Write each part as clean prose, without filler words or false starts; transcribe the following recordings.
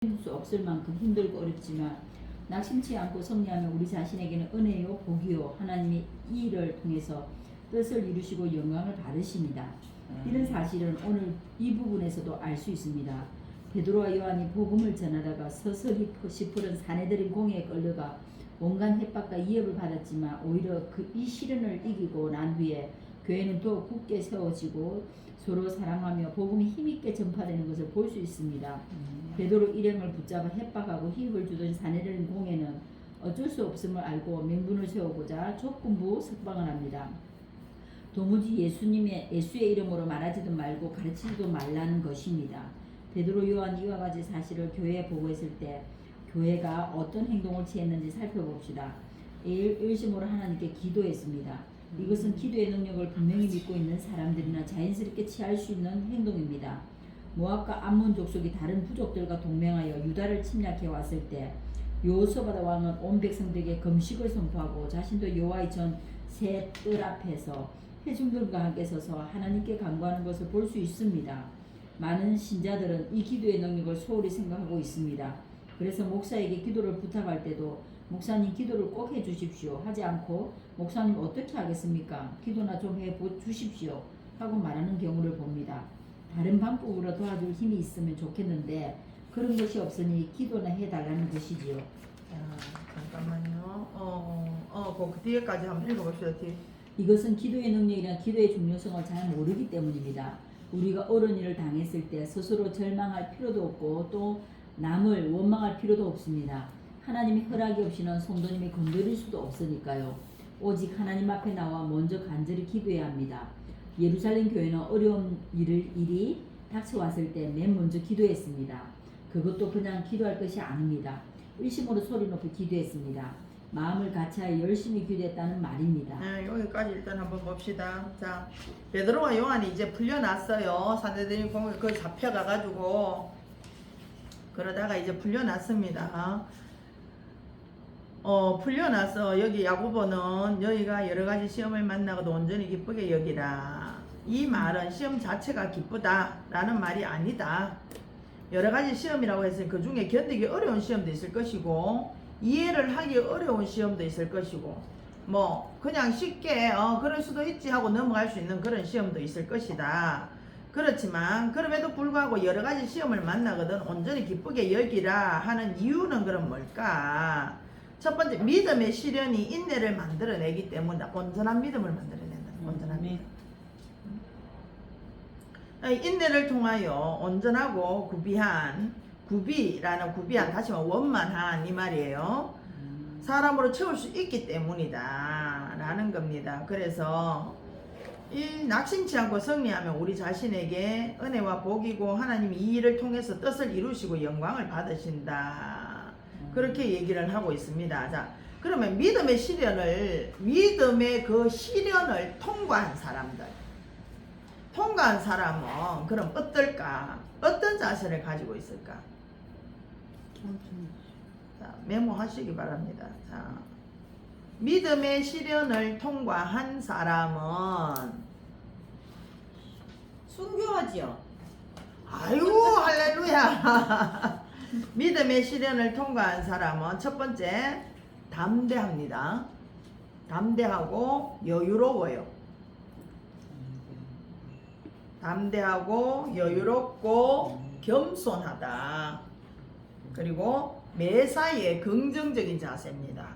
수 없을 만큼 힘들고 어렵지만 낙심치 않고 승리하면 우리 자신에게는 은혜요 복이요 하나님이 이 일을 통해서 뜻을 이루시고 영광을 받으십니다. 이런 사실은 오늘 이 부분에서도 알 수 있습니다. 베드로와 요한이 복음을 전하다가 서서히 시푸른 사내들인 공회에 끌려가 온갖 협박과 위협을 받았지만 오히려 이 시련을 이기고 난 후에 교회는 더욱 굳게 세워지고 서로 사랑하며 복음이 힘있게 전파되는 것을 볼 수 있습니다. 베드로 일행을 붙잡아 협박하고 힘을 주던 사내들인 공회는 어쩔 수 없음을 알고 명분을 세우고자 조건부 석방을 합니다. 도무지 예수의 이름으로 말하지도 말고 가르치지도 말라는 것입니다. 베드로 요한이 이와 같이 사실을 교회에 보고했을 때 교회가 어떤 행동을 취했는지 살펴봅시다. 일심으로 하나님께 기도했습니다. 이것은 기도의 능력을 분명히 믿고 있는 사람들이나 자연스럽게 취할 수 있는 행동입니다. 모압과 암몬 족속이 다른 부족들과 동맹하여 유다를 침략해 왔을 때 여호사밧 왕은 온 백성들에게 금식을 선포하고 자신도 여호와의 전 새 뜰 앞에서 회중들과 함께 서서 하나님께 간구하는 것을 볼 수 있습니다. 많은 신자들은 이 기도의 능력을 소홀히 생각하고 있습니다. 그래서 목사에게 기도를 부탁할 때도 목사님 기도를 꼭 해주십시오 하지 않고 목사님 어떻게 하겠습니까? 기도나 좀 해주십시오 하고 말하는 경우를 봅니다. 다른 방법으로 도와줄 힘이 있으면 좋겠는데 그런 것이 없으니 기도나 해달라는 것이지요. 잠깐만요. 그 뒤에까지 한번 읽어봅시다. 뒤에. 이것은 기도의 능력이나 기도의 중요성을 잘 모르기 때문입니다. 우리가 어려운 일을 당했을 때 스스로 절망할 필요도 없고 또 남을 원망할 필요도 없습니다. 하나님의 허락이 없이는 성도님이 건드릴 수도 없으니까요. 오직 하나님 앞에 나와 먼저 간절히 기도해야 합니다. 예루살렘 교회는 어려운 일이 닥쳐왔을 때 맨 먼저 기도했습니다. 그것도 그냥 기도할 것이 아닙니다. 일심으로 소리 높이 기도했습니다. 마음을 같이하여 열심히 기도했다는 말입니다. 여기까지 일단 한번 봅시다. 자, 베드로와 요한이 이제 풀려났어요. 사내들이 공을 그 잡혀가가지고 그러다가 이제 풀려났습니다. 풀려나서 여기 야고보는 너희가 여러가지 시험을 만나고도 온전히 기쁘게 여기라. 이 말은 시험 자체가 기쁘다라는 말이 아니다. 여러가지 시험이라고 했으니 그 중에 견디기 어려운 시험도 있을 것이고 이해를 하기 어려운 시험도 있을 것이고 뭐 그냥 쉽게 그럴 수도 있지 하고 넘어갈 수 있는 그런 시험도 있을 것이다. 그렇지만 그럼에도 불구하고 여러가지 시험을 만나거든 온전히 기쁘게 여기라 하는 이유는 그럼 뭘까? 첫 번째, 믿음의 시련이 인내를 만들어내기 때문에 온전한 믿음을 만들어낸다. 온전한 믿음. 인내를 통하여 온전하고 구비라는 다시 말해 원만한 이 말이에요. 사람으로 채울 수 있기 때문이다 라는 겁니다. 그래서 이 낙심치 않고 승리하면 우리 자신에게 은혜와 복이고 하나님이 이 일을 통해서 뜻을 이루시고 영광을 받으신다. 그렇게 얘기를 하고 있습니다. 자, 그러면 믿음의 그 시련을 통과한 사람은 그럼 어떨까? 어떤 자세를 가지고 있을까? 자, 메모하시기 바랍니다. 자, 믿음의 시련을 통과한 사람은 순교하지요. 아이고 할렐루야. 믿음의 시련을 통과한 사람은 첫 번째 담대합니다. 담대하고 여유로워요. 담대하고 여유롭고 겸손하다. 그리고 매사에 긍정적인 자세입니다.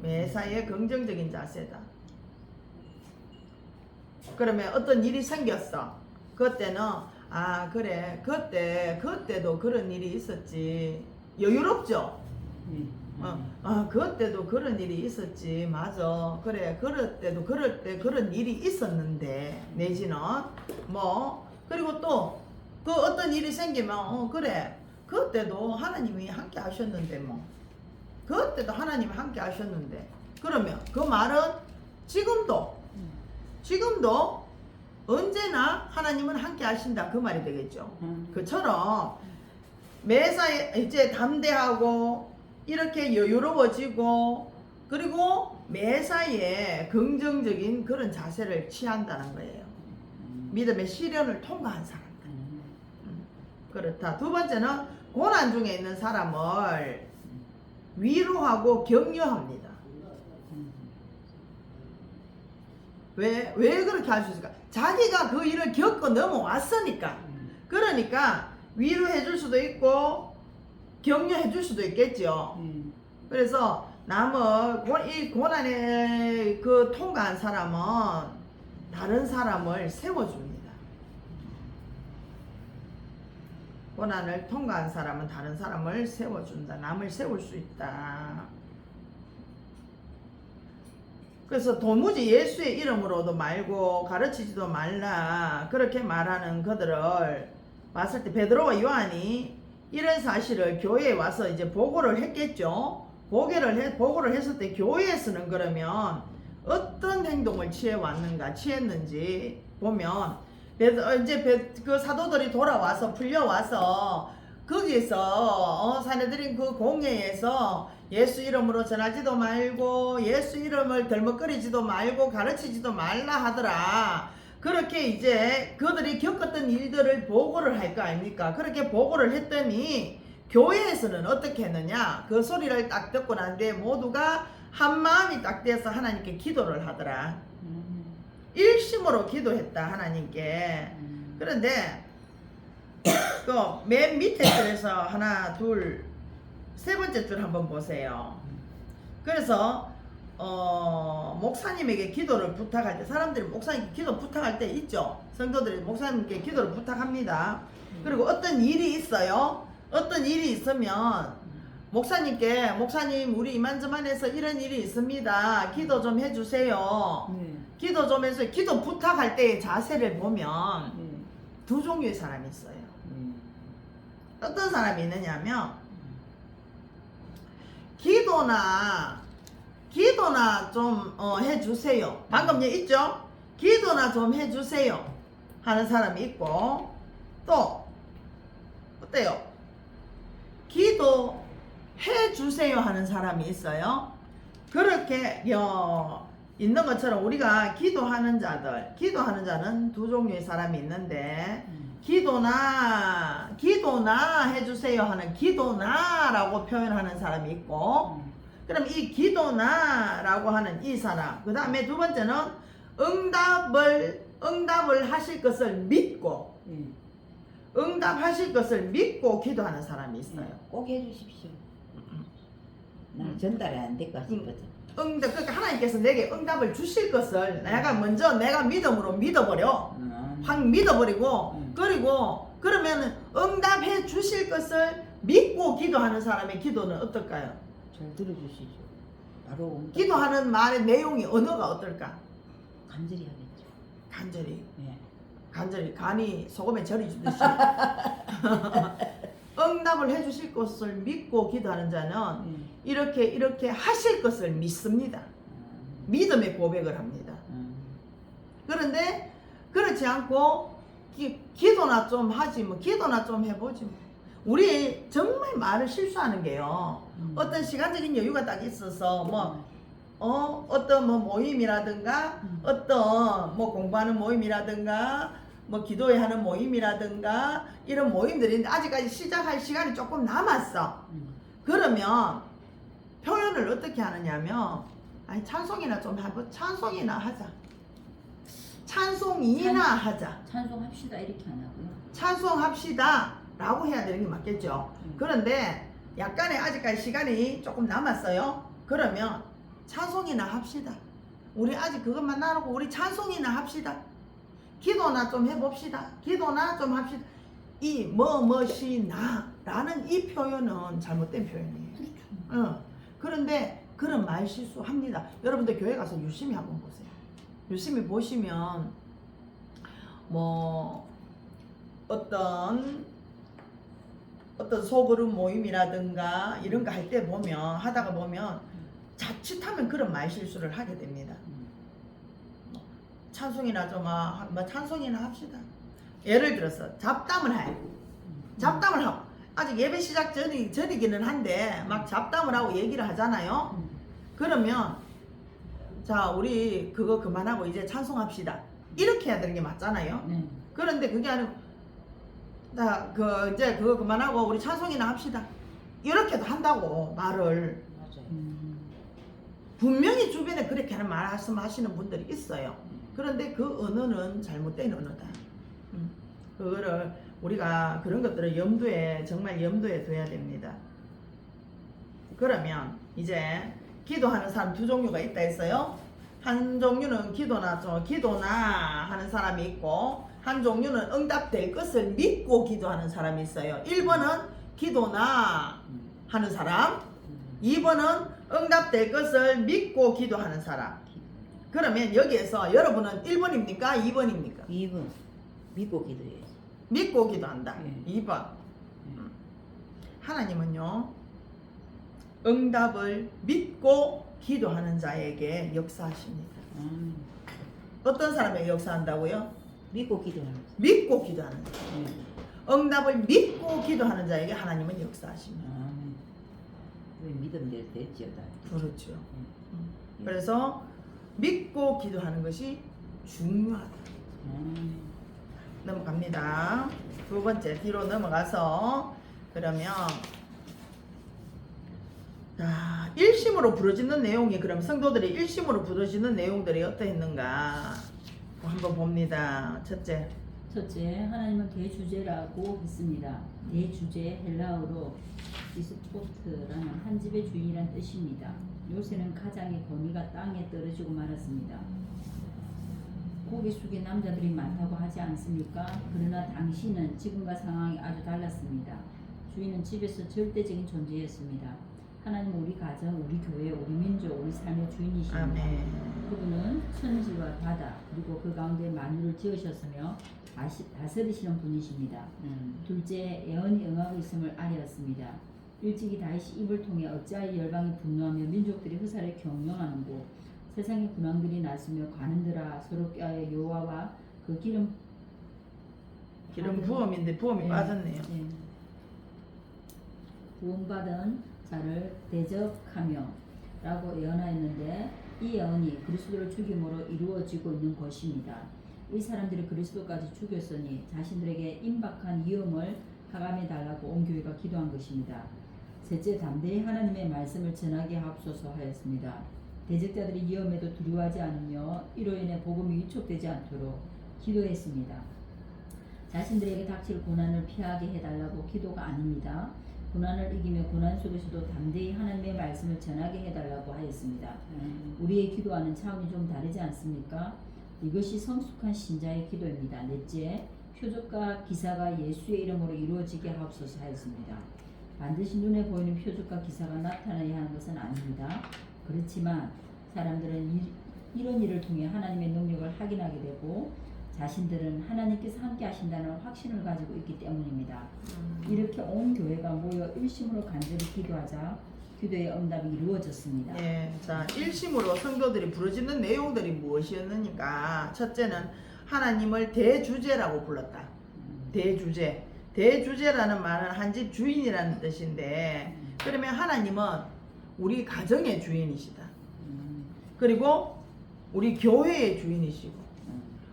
매사에 긍정적인 자세다. 그러면 어떤 일이 생겼어. 그때는 그래 그때도 그런 일이 있었지. 여유롭죠? 그때도 그런 일이 있었지. 맞아. 그래 그럴 때 그런 일이 있었는데 내지는 뭐 그리고 또 그 어떤 일이 생기면 그래 그때도 하나님이 함께 하셨는데 뭐 그때도 하나님이 함께 하셨는데 그러면 그 말은 지금도 언제나 하나님은 함께 하신다 그 말이 되겠죠. 그처럼 매사에 이제 담대하고 이렇게 여유로워지고 그리고 매사에 긍정적인 그런 자세를 취한다는 거예요. 믿음의 시련을 통과한 사람들. 그렇다. 두 번째는 고난 중에 있는 사람을 위로하고 격려합니다. 왜 그렇게 할 수 있을까? 자기가 그 일을 겪고 넘어왔으니까. 그러니까 위로해 줄 수도 있고 격려해 줄 수도 있겠죠. 그래서 이 고난에 그 통과한 사람은 다른 사람을 세워줍니다. 고난을 통과한 사람은 다른 사람을 세워준다. 남을 세울 수 있다. 그래서 도무지 예수의 이름으로도 말고 가르치지도 말라 그렇게 말하는 그들을 봤을 때 베드로와 요한이 이런 사실을 교회에 와서 이제 보고를 했겠죠. 보고를 했을 때 교회에서는 그러면 어떤 행동을 취했는지 보면 그 사도들이 돌아와서 풀려와서 거기에서 사내들인 그 공회에서 예수 이름으로 전하지도 말고 예수 이름을 덜먹거리지도 말고 가르치지도 말라 하더라. 그렇게 이제 그들이 겪었던 일들을 보고를 할 거 아닙니까? 그렇게 보고를 했더니 교회에서는 어떻게 했느냐? 그 소리를 딱 듣고 난 뒤에 모두가 한 마음이 딱 돼서 하나님께 기도를 하더라. 일심으로 기도했다 하나님께. 그런데 그 맨 밑에 줄에서 하나 둘 세 번째 줄 한번 보세요. 그래서 목사님에게 기도를 부탁할 때 사람들이 목사님께 기도 부탁할 때 있죠. 성도들이 목사님께 기도를 부탁합니다. 그리고 어떤 일이 있어요. 어떤 일이 있으면 목사님께 목사님 우리 이만저만해서 이런 일이 있습니다. 기도 좀 해주세요. 기도 좀 해서 기도 부탁할 때의 자세를 보면 두 종류의 사람이 있어요. 어떤 사람이 있느냐면 기도나 좀 해주세요. 방금 있죠? 기도나 좀 해주세요 하는 사람이 있고 또 어때요? 기도 해주세요 하는 사람이 있어요. 그렇게 있는 것처럼 우리가 기도하는 자는 두 종류의 사람이 있는데 기도나 해주세요 하는 기도나라고 표현하는 사람이 있고 그럼 이 기도나라고 하는 이 사람 그 다음에 두 번째는 응답을 하실 것을 믿고 응답하실 것을 믿고 기도하는 사람이 있어요. 꼭 해주십시오. 난 전달이 안 될까 싶어서. 그러니까 하나님께서 내게 응답을 주실 것을 내가 믿음으로 믿어버려. 확 믿어버리고 그리고 그러면 응답해 주실 것을 믿고 기도하는 사람의 기도는 어떨까요? 잘 들어주시죠. 바로 응답. 기도하는 말의 내용이 언어가 어떨까? 간절히 하겠죠. 간절히 네. 간이 소금에 절이주듯이 응답을 해주실 것을 믿고 기도하는 자는 이렇게 하실 것을 믿습니다. 믿음의 고백을 합니다. 그런데 그렇지 않고 기도나 좀 하지 기도나 좀 해보지 우리 정말 말을 실수하는 게요. 어떤 시간적인 여유가 딱 있어서 어떤 모임이라든가 어떤 공부하는 모임이라든가 기도회 하는 모임이라든가 이런 모임들이 아직까지 시작할 시간이 조금 남았어. 그러면 표현을 어떻게 하느냐면 찬송이나 좀 하고 찬송이나 하자. 찬송이나 하자. 찬송합시다 이렇게 안 하고요. 찬송합시다 라고 해야 되는 게 맞겠죠. 그런데 약간의 아직까지 시간이 조금 남았어요. 그러면 찬송이나 합시다. 우리 아직 그것만 나누고 우리 찬송이나 합시다. 기도나 좀 해봅시다. 기도나 좀 합시다. 이 뭐뭐시나 라는 이 표현은 잘못된 표현이에요. 그런데 그런 말 실수합니다. 여러분들 교회 가서 유심히 한번 보세요. 유심히 보시면 어떤 소그룹 모임이라든가 이런 거 할 때 하다가 보면 자칫하면 그런 말 실수를 하게 됩니다. 찬송이나 좀 찬송이나 합시다. 예를 들어서 잡담을 하고 아직 예배 시작 전이기는 한데 막 잡담을 하고 얘기를 하잖아요. 그러면 자 우리 그거 그만하고 이제 찬송합시다 이렇게 해야 되는 게 맞잖아요. 그런데 그게 아니고 이제 그거 그만하고 우리 찬송이나 합시다. 이렇게도 한다고 말을. 맞아요. 분명히 주변에 그렇게 하는 말씀하시는 분들이 있어요. 그런데 그 언어는 잘못된 언어다. 그거를 우리가 그런 것들을 정말 염두에 둬야 됩니다. 그러면 이제 기도하는 사람 두 종류가 있다 했어요. 한 종류는 기도나 하는 사람이 있고, 한 종류는 응답될 것을 믿고 기도하는 사람이 있어요. 1번은 기도나 하는 사람, 2번은 응답될 것을 믿고 기도하는 사람. 그러면 여기에서 여러분은 1번입니까? 2번입니까? 2번 믿고 기도해야지. 믿고 기도한다. 예. 2번. 하나님은요, 응답을 믿고 기도하는 자에게 역사하십니다. 어떤 사람에게 역사한다고요? 믿고 기도하는 거지. 믿고 기도하는 자. 응답을 믿고 기도하는 자에게 하나님은 역사하십니다. 왜 믿음 될 때지어다. 그렇죠. 그래서 믿고 기도하는 것이 중요하다. 넘어갑니다. 두 번째 뒤로 넘어가서 그러면 자, 일심으로 부르짖는 내용이 그럼 성도들이 일심으로 부르짖는 내용들이 어떠했는가 한번 봅니다. 첫째, 하나님은 대주제라고 했습니다. 대주제 헬라어로 디스포트라는 한 집의 주인이란 뜻입니다. 요새는 가장의 권위가 땅에 떨어지고 말았습니다. 고개 숙인 남자들이 많다고 하지 않습니까? 그러나 당시는 지금과 상황이 아주 달랐습니다. 주인은 집에서 절대적인 존재였습니다. 하나님은 우리 가정, 우리 교회, 우리 민족, 우리 삶의 주인이십니다. 아멘. 그분은 천지와 바다 그리고 그 가운데 만유를 지으셨으며 다스리시는 분이십니다. 둘째, 예언이 응하고 있음을 알았습니다. 일찍이 다윗이 입을 통해 어찌하여 열방이 분노하며 민족들이 흑사를 경영하는고 세상의 군왕들이 나서며 가는들아 서로 껴하여 여호와와 그 기름 부음인데 부음이 네. 빠졌네요. 네. 구원받은 자를 대적하며 라고 예언하였는데 이 예언이 그리스도를 죽임으로 이루어지고 있는 것입니다. 이 사람들이 그리스도까지 죽였으니 자신들에게 임박한 위험을 가감해 달라고 온 교회가 기도한 것입니다. 셋째, 담대히 하나님의 말씀을 전하게 하옵소서 하였습니다. 대적자들이 위험에도 두려워하지 않으며 이로 인해 복음이 위축되지 않도록 기도했습니다. 자신들에게 닥칠 고난을 피하게 해달라고 기도가 아닙니다. 고난을 이기며 고난 속에서도 담대히 하나님의 말씀을 전하게 해달라고 하였습니다. 우리의 기도와는 차원이 좀 다르지 않습니까? 이것이 성숙한 신자의 기도입니다. 넷째, 표적과 기사가 예수의 이름으로 이루어지게 하옵소서 하였습니다. 반드시 눈에 보이는 표적과 기사가 나타나야 하는 것은 아닙니다. 그렇지만 사람들은 이런 일을 통해 하나님의 능력을 확인하게 되고 자신들은 하나님께서 함께 하신다는 확신을 가지고 있기 때문입니다. 이렇게 온 교회가 모여 일심으로 간절히 기도하자 기도의 응답이 이루어졌습니다. 예, 자, 일심으로 성도들이 부르짖는 내용들이 무엇이었느니까 첫째는 하나님을 대주제라고 불렀다. 대주제. 대주제라는 말은 한 집 주인이라는 뜻인데 그러면 하나님은 우리 가정의 주인이시다. 그리고 우리 교회의 주인이시고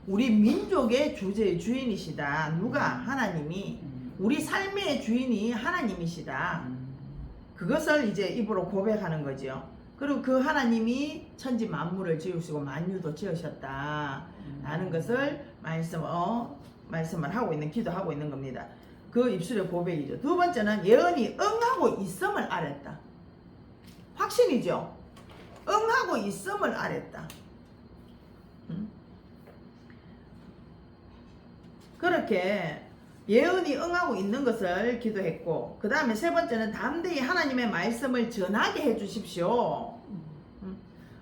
우리 민족의 주인이시다. 누가? 하나님이. 우리 삶의 주인이 하나님이시다. 그것을 이제 입으로 고백하는 거죠. 그리고 그 하나님이 천지 만물을 지으시고 만유도 지으셨다. 라는 것을 말씀을 하고 있는, 기도하고 있는 겁니다. 그 입술의 고백이죠. 두 번째는 예언이 응하고 있음을 알았다. 확신이죠. 응하고 있음을 알았다. 그렇게 예언이 응하고 있는 것을 기도했고 그 다음에 세 번째는 담대히 하나님의 말씀을 전하게 해주십시오.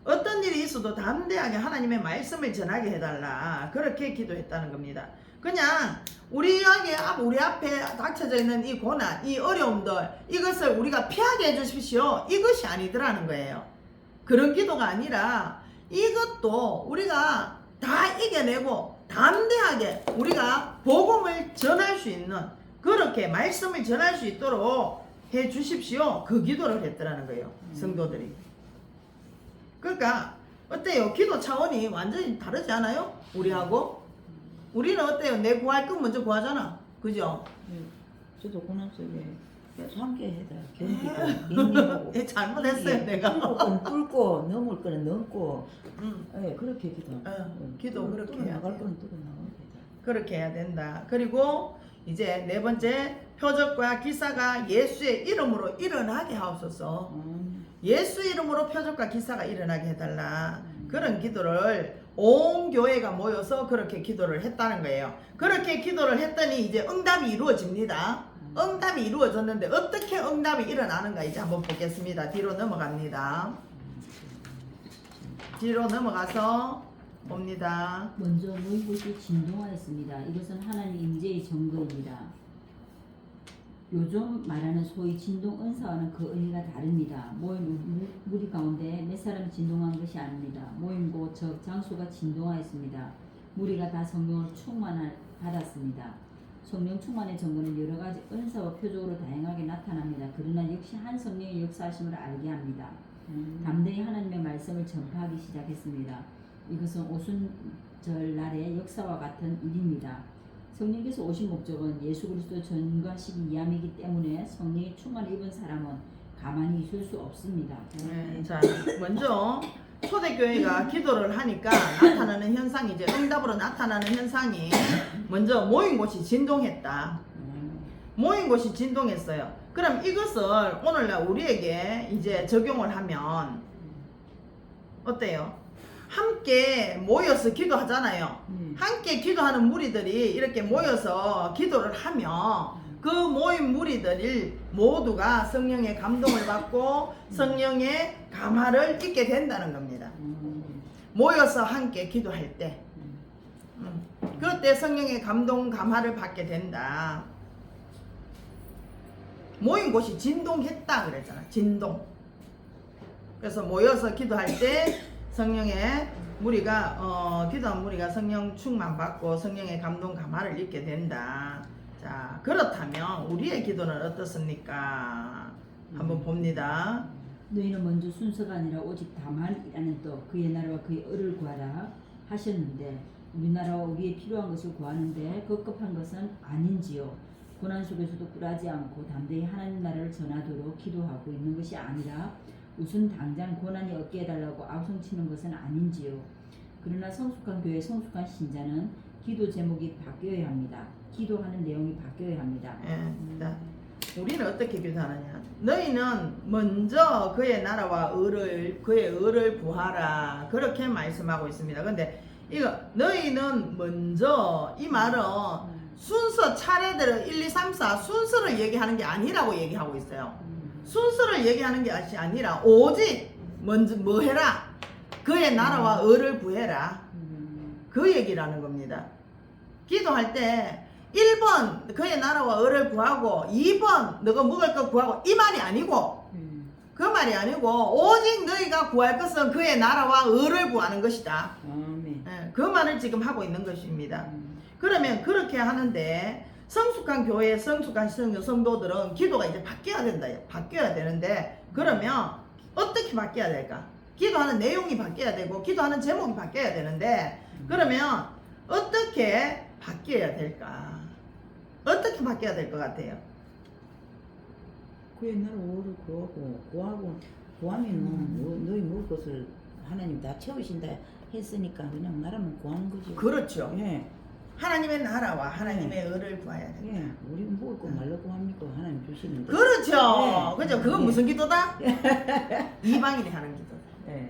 어떤 일이 있어도 담대하게 하나님의 말씀을 전하게 해달라. 그렇게 기도했다는 겁니다. 그냥 우리 앞에 닥쳐져 있는 이 고난, 이 어려움들 이것을 우리가 피하게 해주십시오. 이것이 아니더라는 거예요. 그런 기도가 아니라 이것도 우리가 다 이겨내고 담대하게 우리가 복음을 전할 수 있는 그렇게 말씀을 전할 수 있도록 해 주십시오. 그 기도를 했더라는 거예요. 성도들이. 그러니까 어때요? 기도 차원이 완전히 다르지 않아요? 우리하고? 우리는 어때요? 내 구할 건 먼저 구하잖아. 그죠? 저도 고난 속에 함께 해다 견디고 맹렬하고 예, 잘못했어요 내가. 뚫을 거는 뚫고 넘을 거는 넘고 음, 예, 그렇게 기도. 기도 그렇게 해야 나갈 돼요. 거는 뚫어 나가야 돼. 그렇게 해야 된다. 그리고 이제 네 번째, 표적과 기사가 예수의 이름으로 일어나게 하옵소서. 예수 이름으로 표적과 기사가 일어나게 해달라. 그런 기도를 온 교회가 모여서 그렇게 기도를 했다는 거예요. 그렇게 기도를 했더니 이제 응답이 이루어집니다. 응답이 이루어졌는데 어떻게 응답이 일어나는가 이제 한번 보겠습니다. 뒤로 넘어갑니다. 뒤로 넘어가서 봅니다. 먼저 모인 곳이 진동하였습니다. 이것은 하나님 임재의 증거입니다. 요즘 말하는 소위 진동 은사와는 그 의미가 다릅니다. 모인 무리 가운데 몇 사람이 진동한 것이 아닙니다. 모인 곳 즉 장소가 진동하였습니다. 무리가 다 성령을 받았습니다. 성령 충만의 증거는 여러 가지 은사와 표적으로 다양하게 나타납니다. 그러나 역시 한 성령의 역사하심을 알게 합니다. 담대히 하나님의 말씀을 전파하기 시작했습니다. 이것은 오순절 날의 역사와 같은 일입니다. 성령께서 오신 목적은 예수 그리스도 전가시기 위함이기 때문에 성령의 충만을 입은 사람은 가만히 있을 수 없습니다. 자, 먼저 초대교회가 기도를 하니까 나타나는 현상이 이제 응답으로 나타나는 현상이 먼저 모인 곳이 진동했다. 모인 곳이 진동했어요. 그럼 이것을 오늘날 우리에게 이제 적용을 하면 어때요? 함께 모여서 기도하잖아요. 함께 기도하는 무리들이 이렇게 모여서 기도를 하면 그 모인 무리들이 모두가 성령의 감동을 받고 성령의 감화를 입게 된다는 겁니다. 모여서 함께 기도할 때 그때 성령의 감동 감화를 받게 된다. 모인 곳이 진동했다 그랬잖아. 진동. 그래서 모여서 기도할 때 성령의 무리가 기도한 무리가 성령 충만 받고 성령의 감동 감화를 입게 된다. 자, 그렇다면 우리의 기도는 어떻습니까? 한번 봅니다. 너희는 먼저 순서가 아니라 오직 다만 일하는 뜻 그의 나라와 그의 의를 구하라 하셨는데 우리 나라와 우리의 필요한 것을 구하는데 급급한 것은 아닌지요. 고난 속에서도 굴하지 않고 담대히 하나님 나라를 전하도록 기도하고 있는 것이 아니라 무슨 당장 고난이 없게 해달라고 아우성치는 것은 아닌지요. 그러나 성숙한 교회 성숙한 신자는 기도 제목이 바뀌어야 합니다. 기도하는 내용이 바뀌어야 합니다. 자, 우리는 어떻게 기도하느냐? 너희는 먼저 그의 나라와 그의 의를 구하라. 그렇게 말씀하고 있습니다. 근데 이거 너희는 먼저 이 말은 순서 차례대로 1, 2, 3, 4 순서를 얘기하는 게 아니라고 얘기하고 있어요. 순서를 얘기하는 게 아니라 오직 먼저 뭐 해라? 그의 나라와 의를 구해라. 그 얘기라는 겁니다. 기도할 때 1번 그의 나라와 의를 구하고 2번 너가 먹을 것 구하고 이 말이 아니고 그 말이 아니고 오직 너희가 구할 것은 그의 나라와 의를 구하는 것이다. 그 말을 지금 하고 있는 것입니다. 그러면 그렇게 하는데 성숙한 교회 성숙한 성도들은 기도가 이제 바뀌어야 된다. 바뀌어야 되는데 그러면 어떻게 바뀌어야 될까? 기도하는 내용이 바뀌어야 되고 기도하는 제목이 바뀌어야 되는데 그러면 어떻게 바뀌어야 될까? 어떻게 바뀌어야 될 것 같아요? 그 옛날 오를 구하면은 너희 먹을 것을 하나님 다 채우신다 했으니까 그냥 나라만 구하는 거죠. 그렇죠. 예. 하나님의 나라와 하나님의 의를 구해야 된다. 예. 우리 먹을 거 말로 구합니까? 하나님 주시는데. 그렇죠. 네. 그죠? 그건 네. 무슨 기도다? 이방인이 하는 기도다. 예.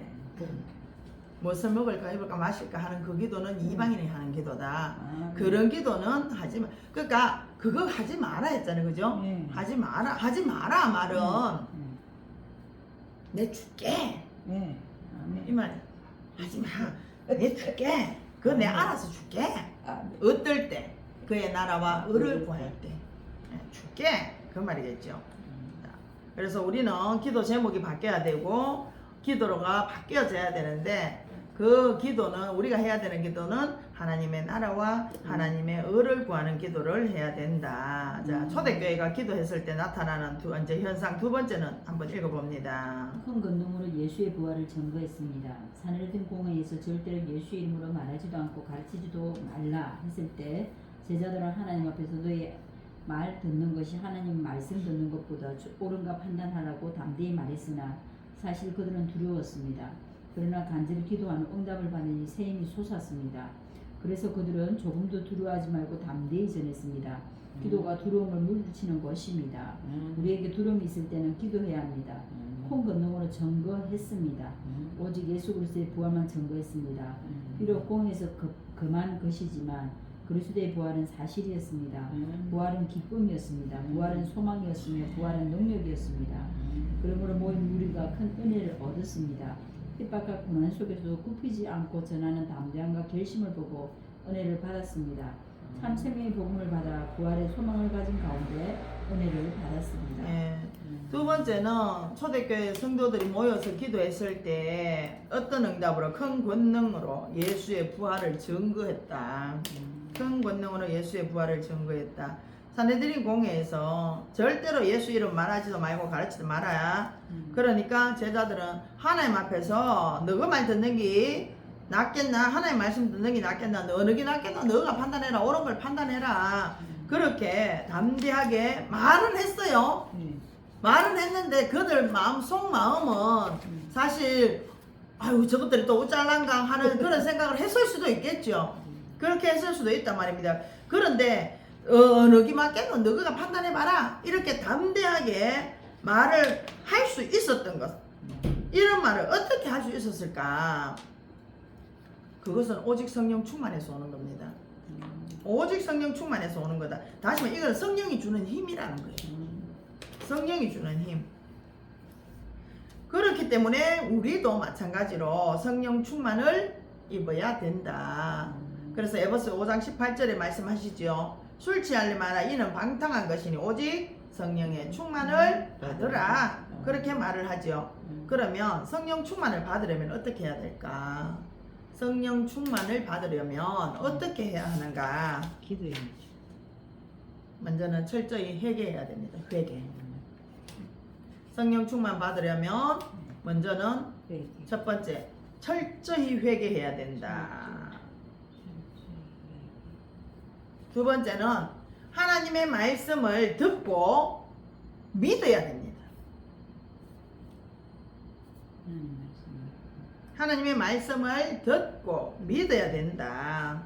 무엇을 먹을까 입을까 마실까 하는 그 기도는 이방인이 하는 기도다. 아, 그런 기도는 하지 마. 그러니까 그거 하지 마라 했잖아요. 그죠? 네. 하지 마라 말은 내 줄게. 예. 아멘. 이 말 하지 마. 내 줄게. 그거 내 알아서 줄게. 아, 어떨 때 그의 나라와 의를 구할 때 줄게. 그 말이겠죠. 자, 그래서 우리는 기도 제목이 바뀌어야 되고 기도가 바뀌어져야 되는데 그 기도는 우리가 해야 되는 기도는 하나님의 나라와 하나님의 의를 구하는 기도를 해야 된다. 자, 초대교회가 기도했을 때 나타나는 두 번째 현상 두 번째는 한번 읽어봅니다. 큰 건동으로 예수의 부활을 증거했습니다. 사내를 든 공회에서 절대로 예수의 이름으로 말하지도 않고 가르치지도 말라 했을 때 제자들은 하나님 앞에서 너희 말 듣는 것이 하나님 말씀 듣는 것보다 옳은가 판단하라고 담대히 말했으나 사실 그들은 두려웠습니다. 그러나 간절히 기도하는 응답을 받으니 새 힘이 솟았습니다. 그래서 그들은 조금도 두려워하지 말고 담대히 전했습니다. 기도가 두려움을 물리치는 것입니다. 우리에게 두려움이 있을 때는 기도해야 합니다. 콩 건너으로 증거했습니다. 오직 예수 그리스도의 부활만 증거했습니다. 비록 공에서 그만 것이지만 그리스도의 부활은 사실이었습니다. 부활은 기쁨이었습니다. 부활은 소망이었으며 부활은 능력이었습니다. 그러므로 모인 우리가 큰 은혜를 얻었습니다. 핍박과 고난 속에서도 굽히지 않고 전하는 담대함과 결심을 보고 은혜를 받았습니다. 참 생명의 복음을 받아 부활의 소망을 가진 가운데 은혜를 받았습니다. 예. 두 번째는 초대교회 성도들이 모여서 기도했을 때 어떤 응답으로 큰 권능으로 예수의 부활을 증거했다. 큰 권능으로 예수의 부활을 증거했다. 산헤드린 공회에서 절대로 예수 이름 말하지도 말고 가르치지 말아야. 그러니까 제자들은 하나님 앞에서 너가 말 듣는 게 낫겠나? 하나님 말씀 듣는 게 낫겠나? 어느 게 낫겠나? 너가 판단해라. 옳은 걸 판단해라. 그렇게 담대하게 말은 했어요. 말은 했는데 그들 속마음은 사실 아유 저것들이 또 우짤란강 하는 그런 생각을 했을 수도 있겠죠. 그렇게 했을 수도 있단 말입니다. 그런데 어느 게 맞겠노? 너가 판단해봐라. 이렇게 담대하게 말을 할 수 있었던 것. 이런 말을 어떻게 할 수 있었을까? 그것은 오직 성령 충만해서 오는 겁니다. 오직 성령 충만해서 오는 거다. 다시 말해 이건 성령이 주는 힘이라는 거예요. 성령이 주는 힘. 그렇기 때문에 우리도 마찬가지로 성령 충만을 입어야 된다. 그래서 에베소 5장 18절에 말씀하시죠. 술 취하려 마라. 이는 방탕한 것이니 오직 성령의 충만을 받으라. 그렇게 말을 하죠. 그러면 성령 충만을 받으려면 어떻게 해야 될까? 성령 충만을 받으려면 어떻게 해야 하는가? 기도해야죠. 먼저는 철저히 회개해야 됩니다. 회개. 성령 충만 받으려면 먼저는 첫 번째 철저히 회개해야 된다. 두 번째는 하나님의 말씀을 듣고 믿어야 됩니다. 하나님의 말씀을 듣고 믿어야 된다.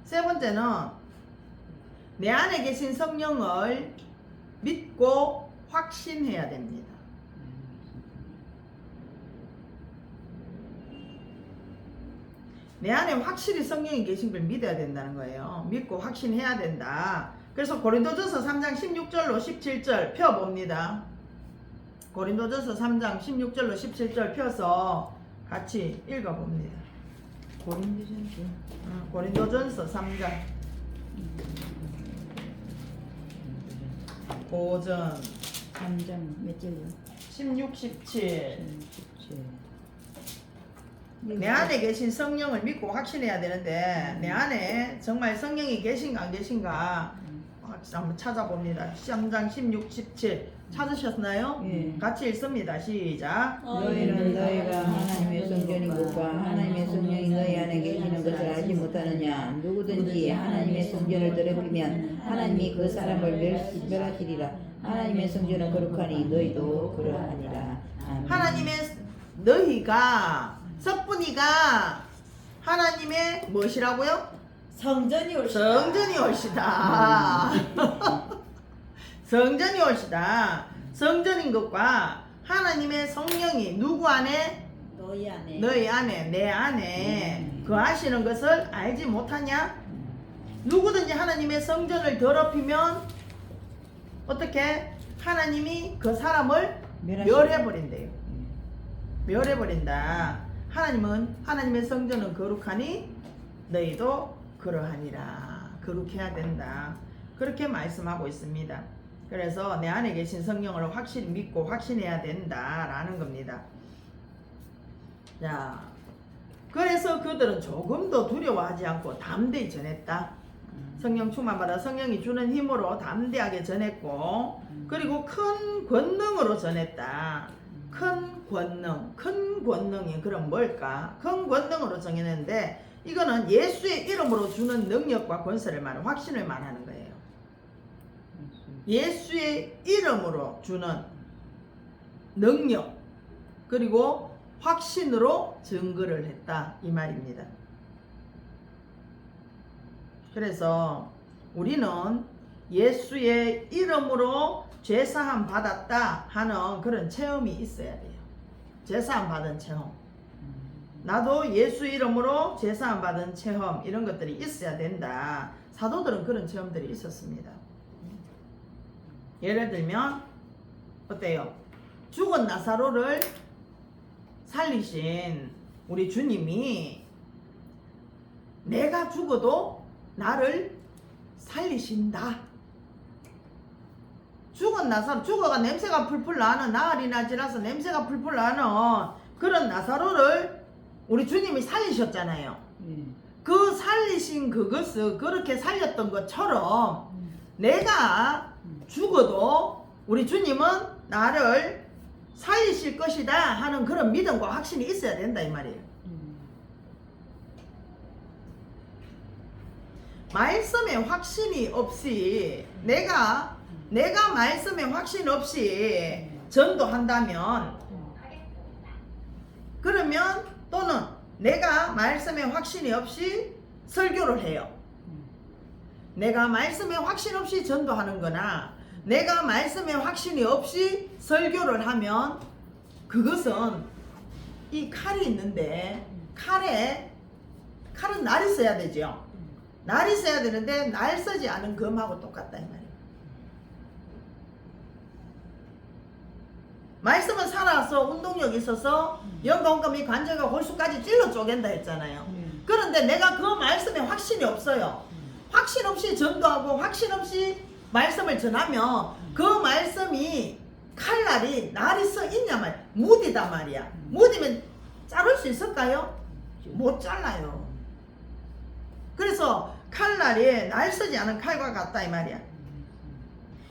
세 번째는 내 안에 계신 성령을 믿고 확신해야 됩니다. 내 안에 확실히 성령이 계신 걸 믿어야 된다는 거예요. 믿고 확신해야 된다. 그래서 고린도전서 3장 16절로 17절 펴봅니다. 고린도전서 3장 16절로 17절 펴서 같이 읽어봅니다. 고린도전서 3장 5전 3장 몇 절요? 16, 17 17. 내 안에 계신 성령을 믿고 확신해야 되는데 내 안에 정말 성령이 계신가 안 계신가 한번 찾아봅니다. 3장 16, 17 찾으셨나요? 예. 같이 읽습니다. 시작. 너희는 너희가 하나님의 성전인 것과 하나님의 성령이 너희 안에 계시는 것을 알지 못하느냐? 누구든지 하나님의 성전을 더럽히면 하나님이 그 사람을 멸하시리라. 하나님의 성전은 거룩하니 너희도 그러하니라. 아멘. 하나님의 너희가 석분이가 하나님의 무엇이라고요? 성전이 올시다. 성전이 올시다. 성전이 올시다. 성전인 것과 하나님의 성령이 누구 안에? 너희 안에. 너희 안에, 내 안에 거하시는 것을 알지 못하냐? 누구든지 하나님의 성전을 더럽히면 어떻게? 하나님이 그 사람을 멸해버린대요. 멸해버린다. 하나님은 하나님의 성전은 거룩하니 너희도 그러하니라. 거룩해야 된다. 그렇게 말씀하고 있습니다. 그래서 내 안에 계신 성령을 확실히 믿고 확신해야 된다라는 겁니다. 자, 그래서 그들은 조금도 두려워하지 않고 담대히 전했다. 성령 충만받아 성령이 주는 힘으로 담대하게 전했고 그리고 큰 권능으로 전했다. 큰 권능, 큰 권능이 그럼 뭘까? 큰 권능으로 정해냈는데 이거는 예수의 이름으로 주는 능력과 권세를 말하는 확신을 말하는 거예요. 예수의 이름으로 주는 능력 그리고 확신으로 증거를 했다 이 말입니다. 그래서 우리는 예수의 이름으로 죄사함 받았다 하는 그런 체험이 있어야 돼요. 죄사함 받은 체험. 나도 예수 이름으로 죄사함 받은 체험 이런 것들이 있어야 된다. 사도들은 그런 체험들이 있었습니다. 예를 들면 어때요? 죽은 나사로를 살리신 우리 주님이 내가 죽어도 나를 살리신다. 죽은 나사로, 죽어가 냄새가 풀풀 나는, 나흘이나 지나서 냄새가 풀풀 나는 그런 나사로를 우리 주님이 살리셨잖아요. 그 살리신 그것을 그렇게 살렸던 것처럼 내가 죽어도 우리 주님은 나를 살리실 것이다 하는 그런 믿음과 확신이 있어야 된다 이 말이에요. 말씀에 확신이 없이 내가 말씀에 확신 없이 전도한다면 그러면 또는 내가 말씀에 확신이 없이 설교를 해요. 내가 말씀에 확신 없이 전도하는 거나 내가 말씀에 확신이 없이 설교를 하면 그것은 이 칼이 있는데 칼은 날이 써야 되죠. 날이 써야 되는데 날 쓰지 않은 검하고 똑같다 이 말이에요. 말씀은 살아서 운동력이 있어서 영광검이 관절과 골수까지 찔러 쪼갠다 했잖아요. 그런데 내가 그 말씀에 확신이 없어요. 확신 없이 전도하고 확신 없이 말씀을 전하면 그 말씀이 칼날이 날이 써 있냐 말이야. 무디단 말이야. 무디면 자를 수 있을까요? 못 잘라요. 그래서 칼날이 날 쓰지 않은 칼과 같다 이 말이야.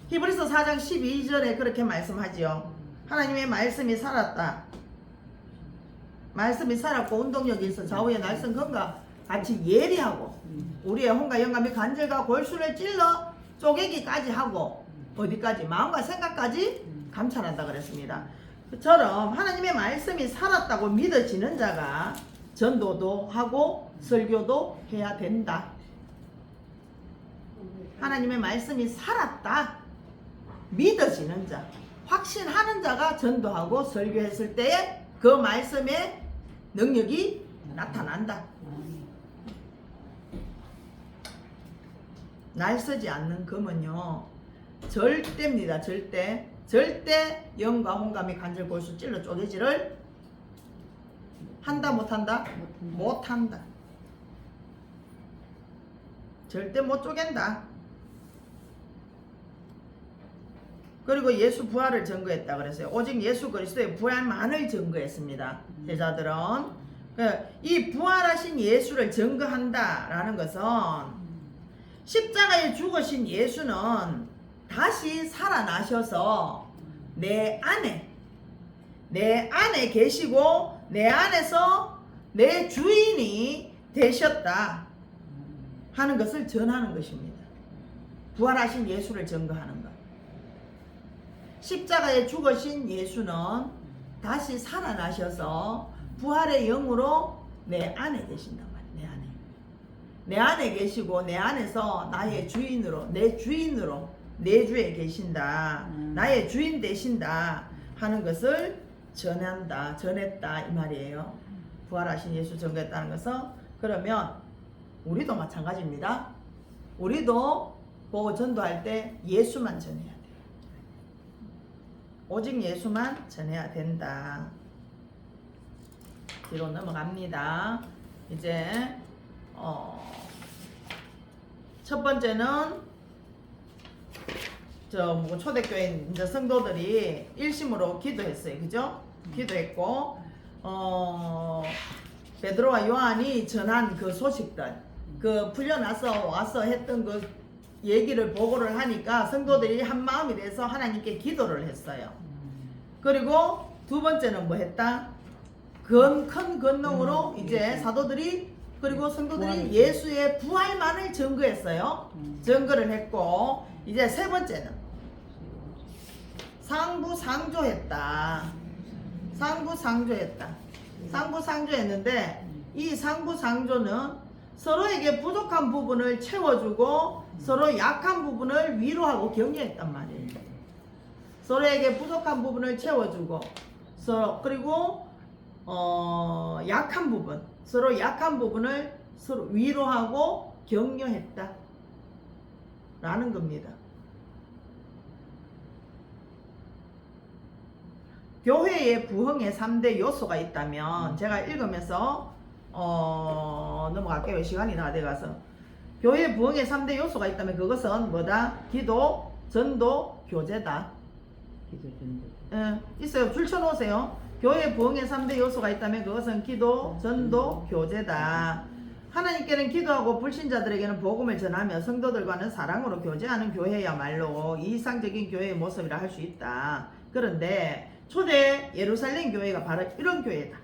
히브리서 4장 12절에 그렇게 말씀하지요. 하나님의 말씀이 살았다. 말씀이 살았고 운동력이 있어 좌우의 날선 검과 같이 예리하고 우리의 혼과 영감의 관절과 골수를 찔러 쪼개기까지 하고 어디까지? 마음과 생각까지 감찰한다 그랬습니다. 그처럼 하나님의 말씀이 살았다고 믿어지는 자가 전도도 하고 설교도 해야 된다. 하나님의 말씀이 살았다. 믿어지는 자, 확신하는 자가 전도하고 설교했을 때에 그 말씀의 능력이 나타난다. 날 쓰지 않는 검은요 절대입니다. 절대 영과 혼감이 관절 골수 찔러 쪼개지를 한다 못한다? 못한다. 절대 못 쪼갠다. 그리고 예수 부활을 증거했다 그랬어요. 오직 예수 그리스도의 부활만을 증거했습니다. 제자들은 이 부활하신 예수를 증거한다라는 것은 십자가에 죽으신 예수는 다시 살아나셔서 내 안에 계시고 내 안에서 내 주인이 되셨다 하는 것을 전하는 것입니다. 부활하신 예수를 증거하는 것. 십자가에 죽으신 예수는 다시 살아나셔서 부활의 영으로 내 안에 계신단 말이에요. 내 안에 계시고 내 안에서 나의 주인으로 내 주에 계신다. 나의 주인 되신다 하는 것을 전했다 이 말이에요. 부활하신 예수 증거했다는 것은 그러면 우리도 마찬가지입니다. 우리도 보고 전도할 때 예수만 전해야 돼요. 오직 예수만 전해야 된다. 뒤로 넘어갑니다. 이제 첫 번째는 초대교회 이제 성도들이 일심으로 기도했어요. 그죠? 기도했고 베드로와 요한이 전한 그 소식들 그 풀려나서 와서 했던 그 얘기를 보고를 하니까 성도들이 한 마음이 돼서 하나님께 기도를 했어요. 그리고 두 번째는 뭐 했다? 큰 권능으로 이제 사도들이 그리고 성도들이 예수의 부활만을 증거했어요. 증거를 했고 이제 세 번째는 상부상조했다. 상부상조했는데 이 상부상조는 서로에게 부족한 부분을 채워주고 서로 약한 부분을 위로하고 격려했단 말이에요. 서로에게 부족한 부분을 채워주고 그리고 약한 부분, 서로 약한 부분을 서로 위로하고 격려했다 라는 겁니다. 교회의 부흥의 3대 요소가 있다면 제가 읽으면서 넘어갈게요. 시간이 다 돼가서. 교회 부흥의 3대 요소가 있다면 그것은 뭐다? 기도, 전도, 교제다. 기도 전도. 있어요. 줄 쳐놓으세요. 교회 부흥의 3대 요소가 있다면 그것은 기도, 전도, 교제다. 하나님께는 기도하고 불신자들에게는 복음을 전하며 성도들과는 사랑으로 교제하는 교회야말로 이상적인 교회의 모습이라 할 수 있다. 그런데 초대 예루살렘 교회가 바로 이런 교회다.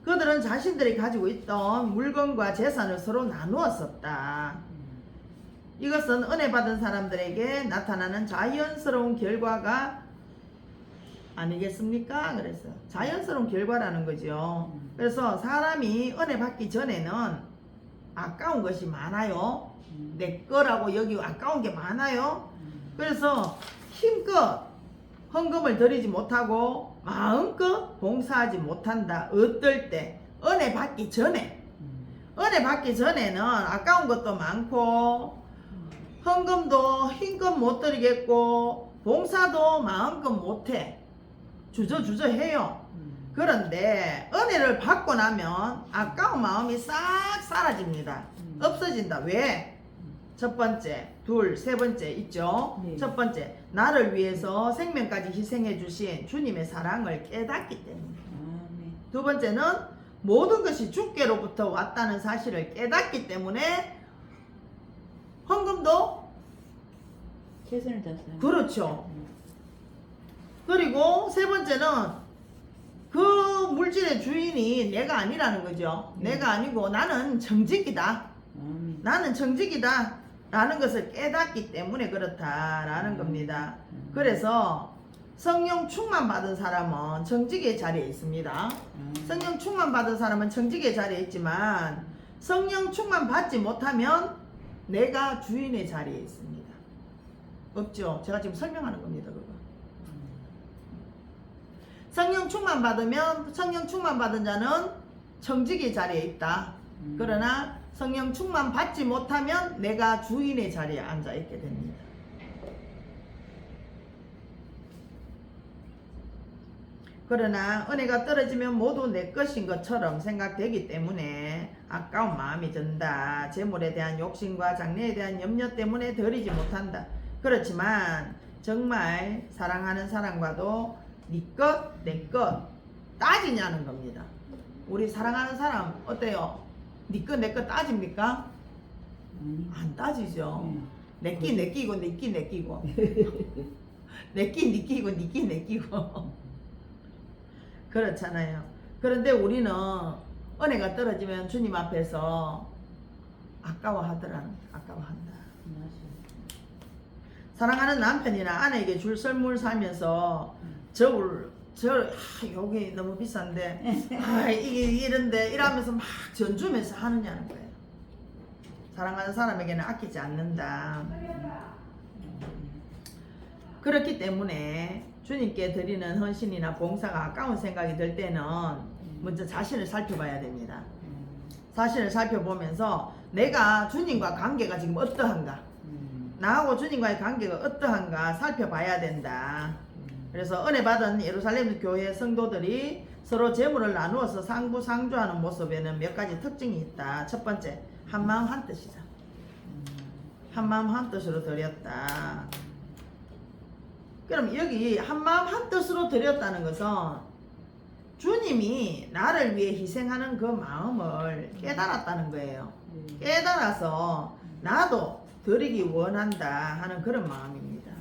그들은 자신들이 가지고 있던 물건과 재산을 서로 나누었었다. 이것은 은혜 받은 사람들에게 나타나는 자연스러운 결과가 아니겠습니까? 그래서 자연스러운 결과라는 거죠. 그래서 사람이 은혜 받기 전에는 아까운 것이 많아요. 내 거라고 여기고 아까운 게 많아요. 그래서 힘껏 헌금을 드리지 못하고 마음껏 봉사하지 못한다. 어떨 때? 은혜 받기 전에. 은혜 받기 전에는 아까운 것도 많고 헌금도 힘껏 못 드리겠고 봉사도 마음껏 못해. 주저주저 해요. 그런데 은혜를 받고 나면 아까운 마음이 싹 사라집니다. 없어진다. 왜? 첫 번째, 둘, 세 번째 있죠. 네. 첫 번째, 나를 위해서 생명까지 희생해 주신 주님의 사랑을 깨닫기 때문에. 두 번째는 모든 것이 주께로부터 왔다는 사실을 깨닫기 때문에 헌금도 최선을 다했어요. 그렇죠. 그리고 세 번째는 그 물질의 주인이 내가 아니라는 거죠. 내가 아니고 나는 정직이다. 나는 정직이다 라는 것을 깨닫기 때문에 그렇다라는 겁니다. 그래서 성령 충만 받은 사람은 정직의 자리에 있습니다. 성령 충만 받은 사람은 정직의 자리에 있지만 성령 충만 받지 못하면 내가 주인의 자리에 있습니다. 없죠? 제가 지금 설명하는 겁니다. 그거. 성령 충만 받으면 성령 충만 받은 자는 정직의 자리에 있다. 그러나 성령 충만 받지 못하면 내가 주인의 자리에 앉아 있게 됩니다. 그러나 은혜가 떨어지면 모두 내 것인 것처럼 생각되기 때문에 아까운 마음이 든다. 재물에 대한 욕심과 장래에 대한 염려 때문에 드리지 못한다. 그렇지만 정말 사랑하는 사람과도 네 것, 내 것 따지냐는 겁니다. 우리 사랑하는 사람 어때요? 네 것, 내 것 따집니까? 안 따지죠. 내 끼, 내 끼고, 네 끼, 내 끼고. 내 끼, 네 끼고, 네 끼, 내 끼고. 그렇잖아요. 그런데 우리는 은혜가 떨어지면 주님 앞에서 아까워하더라는, 아까워한다. 사랑하는 남편이나 아내에게 줄 선물 사면서 여기 너무 비싼데 이게 이런데 이러면서 막 전주면서 하느냐는 거예요. 사랑하는 사람에게는 아끼지 않는다. 그렇기 때문에 주님께 드리는 헌신이나 봉사가 아까운 생각이 들 때는 먼저 자신을 살펴봐야 됩니다. 자신을 살펴보면서 내가 주님과 관계가 지금 어떠한가, 나하고 주님과의 관계가 어떠한가 살펴봐야 된다. 그래서 은혜 받은 예루살렘 교회 성도들이 서로 재물을 나누어서 상부상조하는 모습에는 몇 가지 특징이 있다. 첫 번째, 한마음 한뜻이다. 한마음 한뜻으로 드렸다. 그럼 여기 한마음 한뜻으로 드렸다는 것은 주님이 나를 위해 희생하는 그 마음을 깨달았다는 거예요. 깨달아서 나도 드리기 원한다 하는 그런 마음입니다.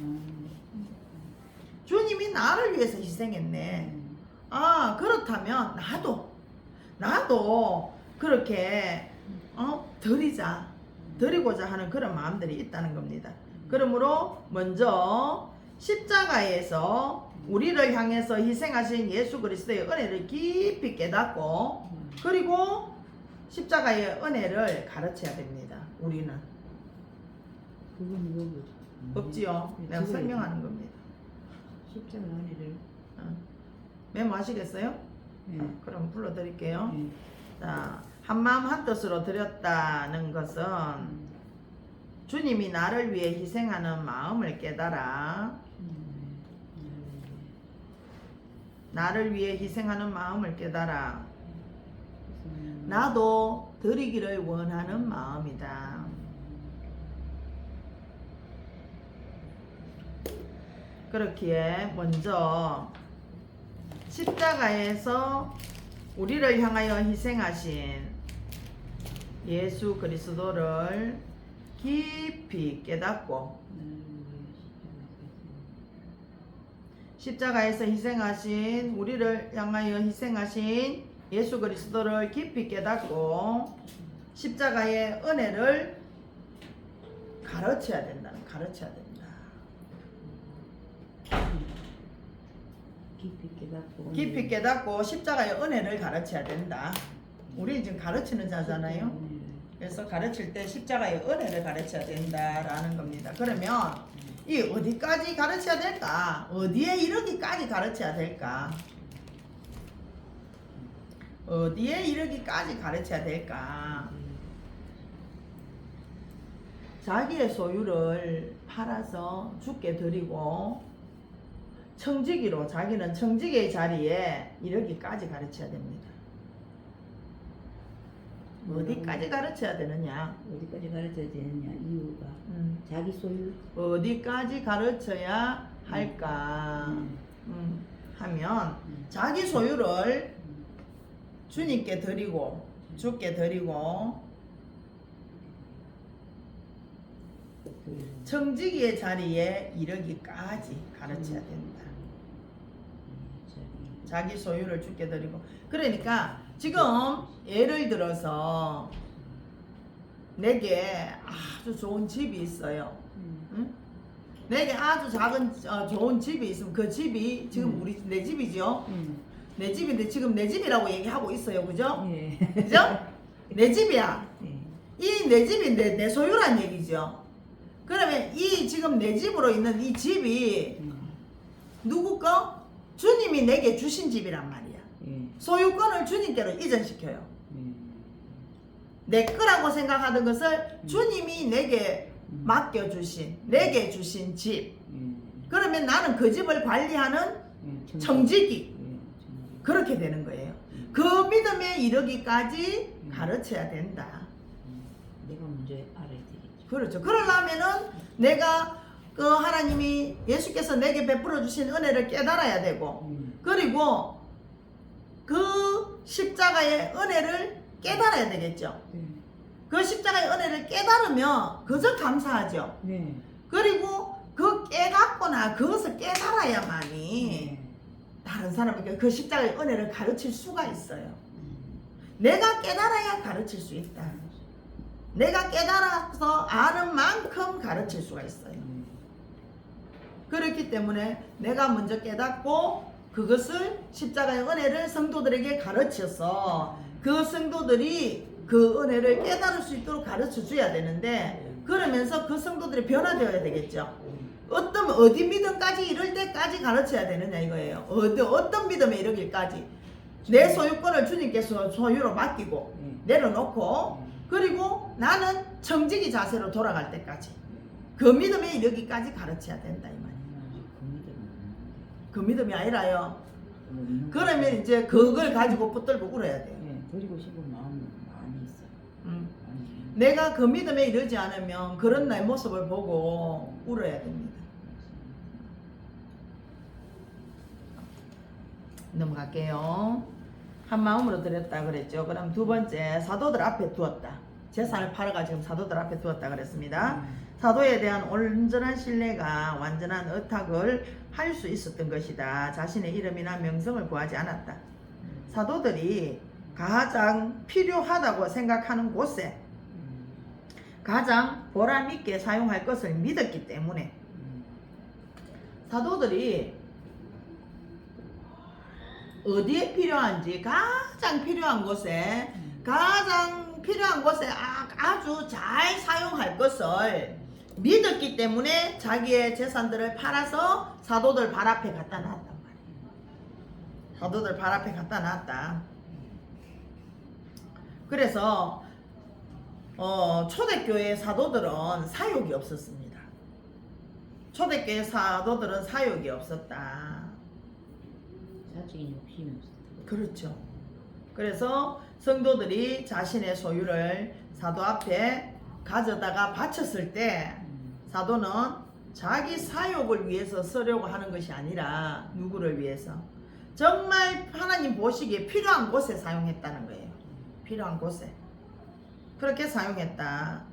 주님이 나를 위해서 희생했네. 아, 그렇다면 나도 그렇게 드리고자 하는 그런 마음들이 있다는 겁니다. 그러므로 먼저 십자가에서 우리를 향해서 희생하신 예수 그리스도의 은혜를 깊이 깨닫고, 그리고 십자가의 은혜를 가르쳐야 됩니다. 우리는 그건 뭐고? 없지요. 내가 설명하는 겁니다. 십자가 은혜를. 메모하시겠어요? 네. 그럼 불러드릴게요. 네. 자, 한마음 한뜻으로 드렸다는 것은 주님이 나를 위해 희생하는 마음을 깨달아. 나를 위해 희생하는 마음을 깨달아. 나도 드리기를 원하는 마음이다. 그렇기에 먼저 십자가에서 우리를 향하여 희생하신 예수 그리스도를 깊이 깨닫고, 십자가에서 희생하신 우리를 향하여 희생하신 예수 그리스도를 깊이 깨닫고 십자가의 은혜를 가르쳐야 된다. 깊이 깨닫고 십자가의 은혜를 가르쳐야 된다. 우리 지금 가르치는 자잖아요. 그래서 가르칠 때 십자가의 은혜를 가르쳐야 된다라는 겁니다. 그러면 이 어디까지 가르쳐야 될까? 어디에 이르기까지 가르쳐야 될까? 어디에 이르기까지 가르쳐야 될까? 자기의 소유를 팔아서 주께 드리고 청지기로, 자기는 청지기의 자리에 이르기까지 가르쳐야 됩니다. 어디까지 가르쳐야 되느냐? 어디까지 가르쳐야 되느냐? 이유가 자기 소유. 어디까지 가르쳐야 할까? 하면 자기 소유를 주님께 드리고 주께 드리고 청지기의 자리에 이르기까지 가르쳐야 된다. 자기 소유를 주께 드리고. 그러니까 지금 예를 들어서 내게 아주 좋은 집이 있어요. 응? 내게 아주 작은 좋은 집이 있으면 그 집이 지금 내 집이죠. 내 집인데 지금 내 집이라고 얘기하고 있어요. 그죠? 예. 그죠? 내 집이야. 예. 이 내 집이 내 소유란 얘기죠. 그러면 이 지금 내 집으로 있는 이 집이 누구 거? 주님이 내게 주신 집이란 말이야. 예. 소유권을 주님께로 이전시켜요. 내 거라고 생각하던 것을 주님이 내게 맡겨주신, 내게 주신 집. 그러면 나는 그 집을 관리하는 청지기. 그렇게 되는 거예요. 그 믿음에 이르기까지 가르쳐야 된다. 내가 먼저 알아야 되겠죠. 그렇죠. 그러려면은 내가 그 하나님이 예수께서 내게 베풀어 주신 은혜를 깨달아야 되고, 그리고 그 십자가의 은혜를 깨달아야 되겠죠. 그 십자가의 은혜를 깨달으면 그저 감사하죠. 네. 그리고 그 깨닫거나 그것을 깨달아야만이 다른 사람에게 그 십자가의 은혜를 가르칠 수가 있어요. 내가 깨달아야 가르칠 수 있다. 내가 깨달아서 아는 만큼 가르칠 수가 있어요. 그렇기 때문에 내가 먼저 깨닫고 그것을 십자가의 은혜를 성도들에게 가르쳐서 그 성도들이 그 은혜를 깨달을 수 있도록 가르쳐 줘야 되는데, 그러면서 그 성도들이 변화되어야 되겠죠. 어디 믿음까지 이룰 때까지 가르쳐야 되느냐 이거예요. 어떤 믿음에 이르기까지 내 소유권을 주님께서 소유로 맡기고 내려놓고, 그리고 나는 청지기 자세로 돌아갈 때까지 그 믿음에 이르기까지 가르쳐야 된다 이 말이에요. 그 믿음이 아니라요. 그러면 이제 그걸 가지고 붙들고 울어야 돼요. 네, 드리고 싶은 마음은 많이 있어요. 내가 그 믿음에 이르지 않으면 그런 나의 모습을 보고 울어야 됩니다. 넘어갈게요. 한 마음으로 드렸다 그랬죠. 그럼 두 번째, 사도들 앞에 두었다. 재산을 팔아가 지금 사도들 앞에 두었다 그랬습니다. 사도에 대한 온전한 신뢰가 완전한 의탁을 할 수 있었던 것이다. 자신의 이름이나 명성을 구하지 않았다. 사도들이 가장 필요하다고 생각하는 곳에 가장 보람있게 사용할 것을 믿었기 때문에 사도들이 어디에 필요한지 가장 필요한 곳에 아주 잘 사용할 것을 믿었기 때문에 자기의 재산들을 팔아서 사도들 발 앞에 갖다 놨단 말이에요. 사도들 발 앞에 갖다 놨다. 그래서 초대교회 사도들은 사욕이 없었습니다. 초대교회 사도들은 사욕이 없었다. 사적인 욕심이 없어. 그렇죠. 그래서 성도들이 자신의 소유를 사도 앞에 가져다가 바쳤을 때 사도는 자기 사욕을 위해서 쓰려고 하는 것이 아니라 누구를 위해서 정말 하나님 보시기에 필요한 곳에 사용했다는 거예요. 필요한 곳에 그렇게 사용했다.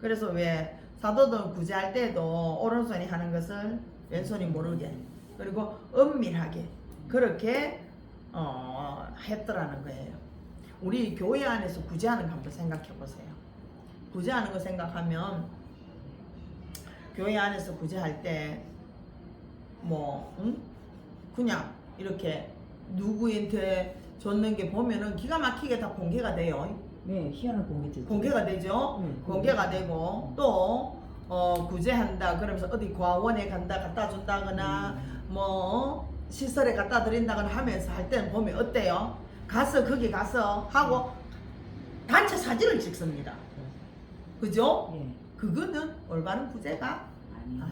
그래서 왜 사도들 구제할 때도 오른손이 하는 것을 왼손이 모르게 그리고 은밀하게 그렇게 했더라는 거예요. 우리 교회 안에서 구제하는 거 한번 생각해 보세요. 구제하는 거 생각하면 교회 안에서 구제할 때 그냥 이렇게 누구한테 줬는 게 보면은 기가 막히게 다 공개가 돼요. 네, 희한한 공개죠. 공개가 되죠. 공개가 되고 또 구제한다 그러면서 어디 과원에 갖다 준다거나 시설에 갖다 드린다거나 하면서 할 때는 보면 어때요? 거기 가서 하고 단체 사진을 찍습니다. 그죠? 예. 그거는 올바른 구제가 아니다.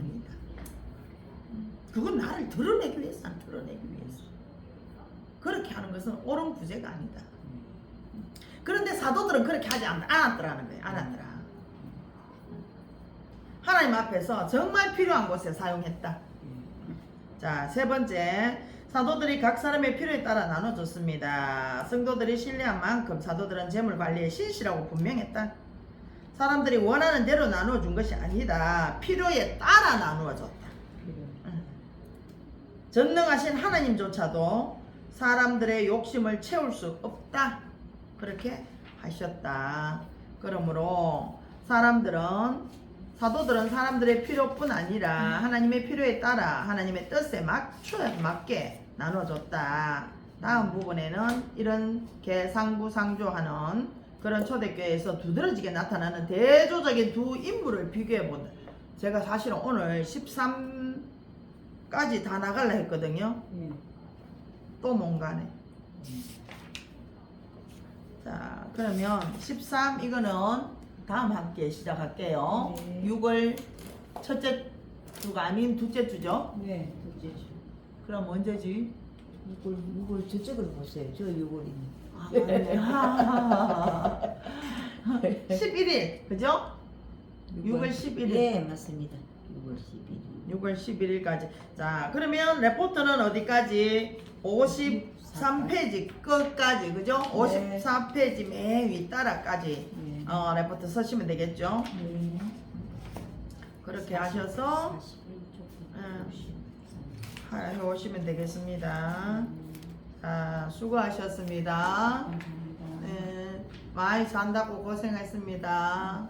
그건 나를 드러내기 위해서 안 드러내기 위해서 그렇게 하는 것은 옳은 구제가 아니다. 그런데 사도들은 그렇게 하지 않았더라는 거예요. 않았더라. 하나님 앞에서 정말 필요한 곳에 사용했다. 자, 세 번째, 사도들이 각 사람의 필요에 따라 나눠줬습니다. 성도들이 신뢰한 만큼 사도들은 재물 관리에 신실하고 분명했다. 사람들이 원하는 대로 나누어준 것이 아니다. 필요에 따라 나누어줬다. 전능하신 하나님조차도 사람들의 욕심을 채울 수 없다. 그렇게 하셨다. 그러므로 사도들은 사람들의 필요뿐 아니라 하나님의 필요에 따라 하나님의 뜻에 맞게 나눠줬다. 다음 부분에는 이런 상부상조하는 그런 초대교회에서 두드러지게 나타나는 대조적인 두 인물을 비교해 본다. 제가 사실은 오늘 13까지 다 나가려 했거든요. 또 뭔가네. 자, 그러면 13 이거는 다음 학기에 시작할게요. 네. 6월 첫째 주가 아닌 둘째 주죠? 네, 둘째 주. 그럼 언제지? 6월 저쪽을 보세요. 저 6월이네. 아, 맞네. 11일, 그죠? 6월 11일. 네, 맞습니다. 6월 11일. 6월 11일까지. 자, 그러면 레포트는 어디까지? 53페이지 끝까지, 그죠? 네. 54페이지 맨 윗따라까지 네. 레포트 쓰시면 되겠죠? 네. 그렇게 하셔서 해오시면 되겠습니다. 자, 수고하셨습니다. 감사합니다. 네, 많이 잔다고 고생했습니다.